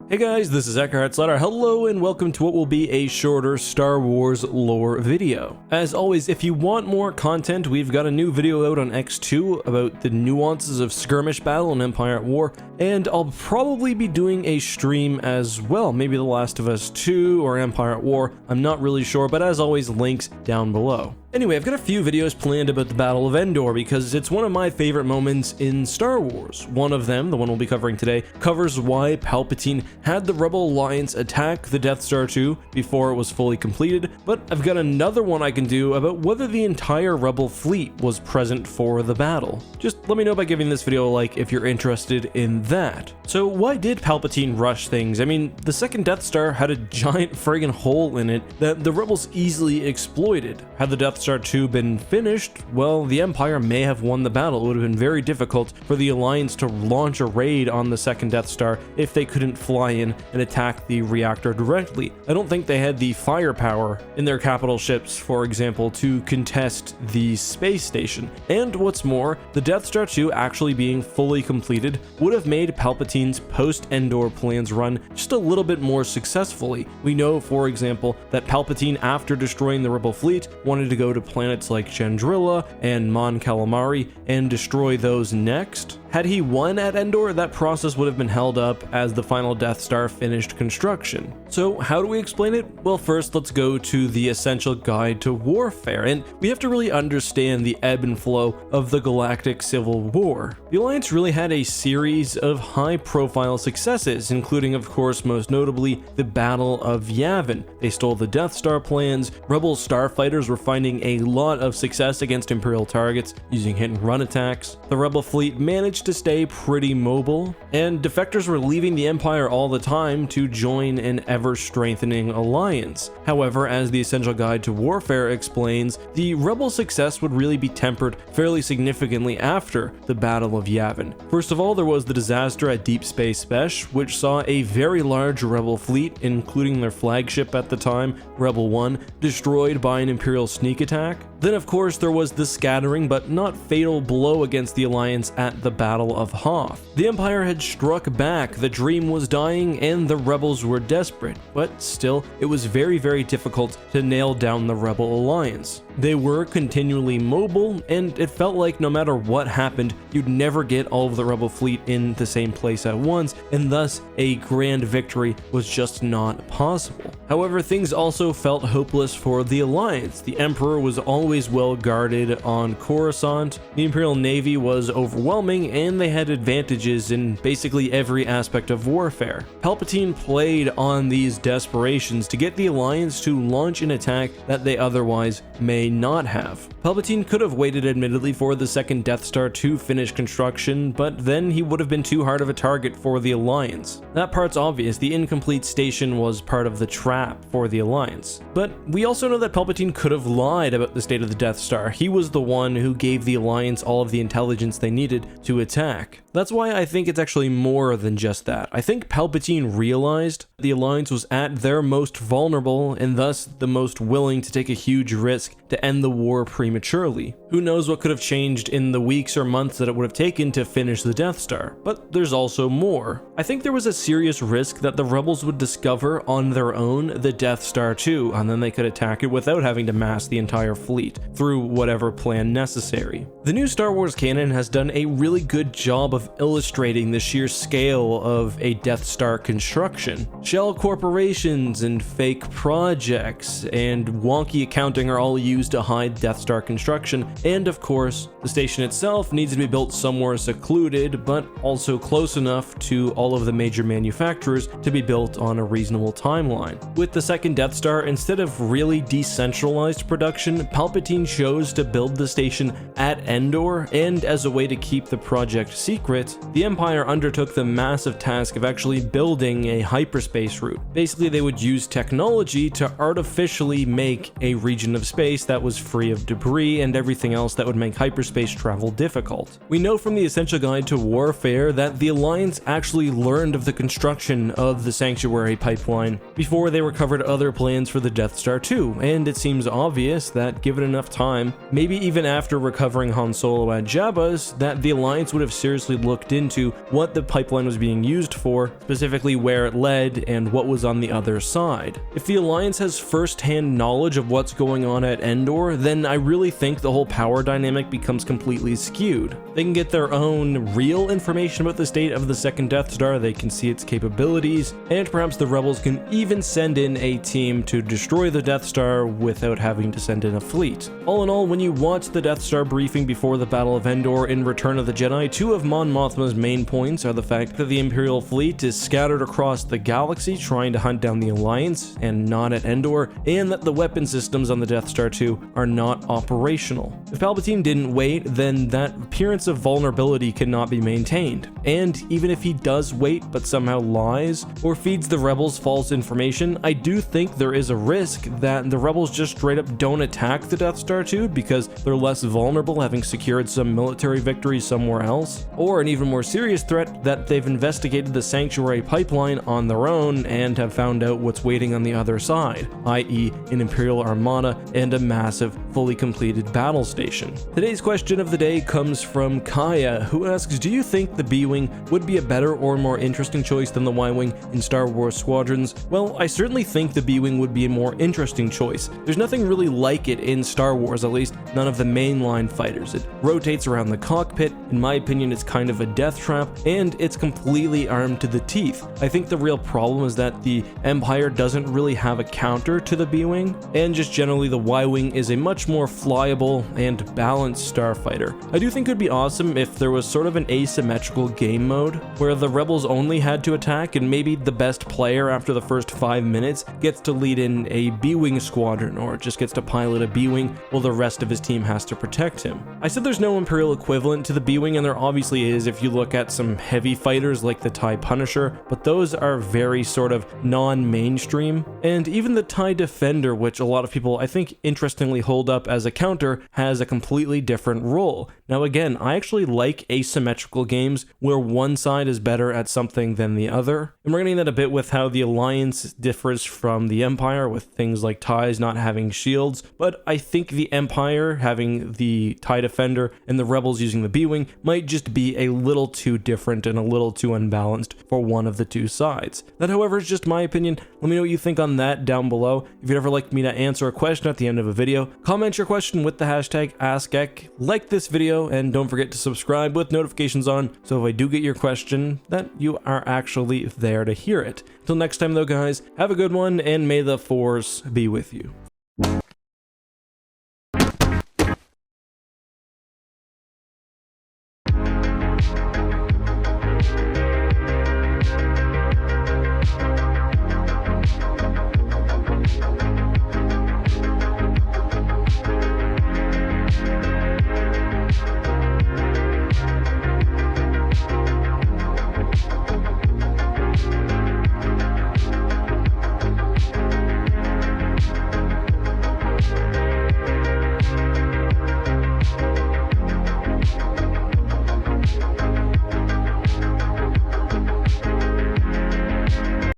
Hey guys, this is Eckhart Slatter. Hello and welcome to what will be a shorter Star Wars lore video. As always, if you want more content, we've got a new video out on X2 about the nuances of skirmish battle and Empire at War, and I'll probably be doing a stream as well, maybe The Last of Us 2 or Empire at War, I'm not really sure, but as always, links down below. Anyway, I've got a few videos planned about the Battle of Endor because it's one of my favorite moments in Star Wars. One of them, the one we'll be covering today, covers why Palpatine had the Rebel Alliance attack the Death Star 2 before it was fully completed, but I've got another one I can do about whether the entire Rebel fleet was present for the battle. Just let me know by giving this video a like if you're interested in that. So why did Palpatine rush things? I mean, the second Death Star had a giant friggin' hole in it that the Rebels easily exploited. Had the Death Star 2 been finished, well, the Empire may have won the battle. It would have been very difficult for the Alliance to launch a raid on the second Death Star if they couldn't fly in and attack the reactor directly. I don't think they had the firepower in their capital ships, for example, to contest the space station. And what's more, the Death Star 2 actually being fully completed would have made Palpatine's post-Endor plans run just a little bit more successfully. We know, for example, that Palpatine, after destroying the Rebel fleet, wanted to go to planets like Chandrila and Mon Calamari and destroy those next. Had he won at Endor, that process would have been held up as the final Death Star finished construction. So how do we explain it? Well, first let's go to the essential guide to warfare, and we have to really understand the ebb and flow of the galactic civil war. The Alliance really had a series of high-profile successes, including, of course, most notably, the Battle of Yavin. They stole the Death Star plans, Rebel starfighters were finding a lot of success against Imperial targets using hit-and-run attacks, the Rebel fleet managed to stay pretty mobile, and defectors were leaving the Empire all the time to join an ever-strengthening alliance. However, as the Essential Guide to Warfare explains, the Rebel success would really be tempered fairly significantly after the Battle of Yavin. First of all, there was the disaster at Deep Space Besh, which saw a very large Rebel fleet, including their flagship at the time, Rebel 1, destroyed by an Imperial sneak attack. Then, of course, there was the scattering but not fatal blow against the Alliance at the Battle of Hoth. The Empire had struck back, the dream was dying, and the Rebels were desperate, but still, it was very difficult to nail down the Rebel Alliance. They were continually mobile, and it felt like no matter what happened, you'd never get all of the Rebel fleet in the same place at once, and thus a grand victory was just not possible. However, things also felt hopeless for the Alliance. The Emperor was always well guarded on Coruscant, the Imperial Navy was overwhelming, and they had advantages in basically every aspect of warfare. Palpatine played on these desperations to get the Alliance to launch an attack that they otherwise may not have. Palpatine could have waited admittedly for the second Death Star to finish construction, but then he would have been too hard of a target for the Alliance. That part's obvious, the incomplete station was part of the trap for the Alliance. But we also know that Palpatine could have lied about the state of the Death Star. He was the one who gave the Alliance all of the intelligence they needed to attack. That's why I think it's actually more than just that. I think Palpatine realized the Alliance was at their most vulnerable and thus the most willing to take a huge risk to end the war prematurely. Who knows what could have changed in the weeks or months that it would have taken to finish the Death Star, but there's also more. I think there was a serious risk that the Rebels would discover on their own the Death Star 2, and then they could attack it without having to mass the entire fleet through whatever plan necessary. The new Star Wars canon has done a really good job of illustrating the sheer scale of a Death Star construction. Shell corporations and fake projects and wonky accounting are all used to hide Death Star construction, and of course, the station itself needs to be built somewhere secluded, but also close enough to all of the major manufacturers to be built on a reasonable timeline. With the second Death Star, instead of really decentralized production, Palpatine chose to build the station at Endor, and as a way to keep the project secret, the Empire undertook the massive task of actually building a hyperspace route. Basically, they would use technology to artificially make a region of space that was free of debris and everything else that would make hyperspace travel difficult. We know from the Essential Guide to Warfare that the Alliance actually learned of the construction of the Sanctuary pipeline before they were recovered other plans for the Death Star too, and it seems obvious that given enough time, maybe even after recovering Han Solo at Jabba's, that the Alliance would have seriously looked into what the pipeline was being used for, specifically where it led and what was on the other side. If the Alliance has first-hand knowledge of what's going on at Endor, then I really think the whole power dynamic becomes completely skewed. They can get their own real information about the state of the second Death Star, they can see its capabilities, and perhaps the Rebels can even send in a team to destroy the Death Star without having to send in a fleet. All in all, when you watch the Death Star briefing before the Battle of Endor in Return of the Jedi, two of Mon Mothma's main points are the fact that the Imperial fleet is scattered across the galaxy trying to hunt down the Alliance and not at Endor, and that the weapon systems on the Death Star 2 are not operational. If Palpatine didn't wait, then that appearance of vulnerability cannot be maintained. And even if he does wait but somehow lies or feeds the Rebels false information, I do think there is a risk that the Rebels just straight up don't attack the Death Star 2 because they're less vulnerable, having secured some military victory somewhere else, or an even more serious threat that they've investigated the Sanctuary pipeline on their own and have found out what's waiting on the other side, i.e. an Imperial Armada and a massive, fully completed battle station. Today's question of the day comes from Kaya, who asks, do you think the B-Wing would be a better or more interesting choice than the Y-Wing in Star Wars Squadrons? Well, I certainly think the B-Wing would be a more interesting choice. There's nothing really like it in Star Wars, at least none of the mainline fighters. It rotates around the cockpit, in my opinion it's kind of a death trap, and it's completely armed to the teeth. I think the real problem is that the Empire doesn't really have a counter to the B-Wing, and just generally the Y-Wing is a much more flyable and balanced starfighter. I do think it would be awesome if there was sort of an asymmetrical game mode, where the Rebels only had to attack and maybe the best player after the first 5 minutes gets to lead in a B-Wing squadron, or just gets to pilot a B-Wing while the rest of his team has to protect him. I said there's no Imperial equivalent to the B-Wing, and there obviously is if you look at some heavy fighters like the TIE Punisher, but those are very sort of non-mainstream, and even the TIE Defender, which a lot of people I think interestingly hold up as a counter, has a completely different role. Now again, I actually like asymmetrical games where one side is better at something than the other, and we're getting that a bit with how the Alliance differs from the Empire with things like TIEs not having shields, but I think the Empire having the TIE Defender and the Rebels using the B-Wing might just be a little too different and a little too unbalanced for one of the two sides. That however is just my opinion. Let me know what you think on that down below. If you'd ever like me to answer a question at the end of a video, comment your question with the hashtag AskEck, like this video, and don't forget to subscribe with notifications on, so if I do get your question, that you are actually there to hear it. Until next time though guys, have a good one, and may the Force be with you.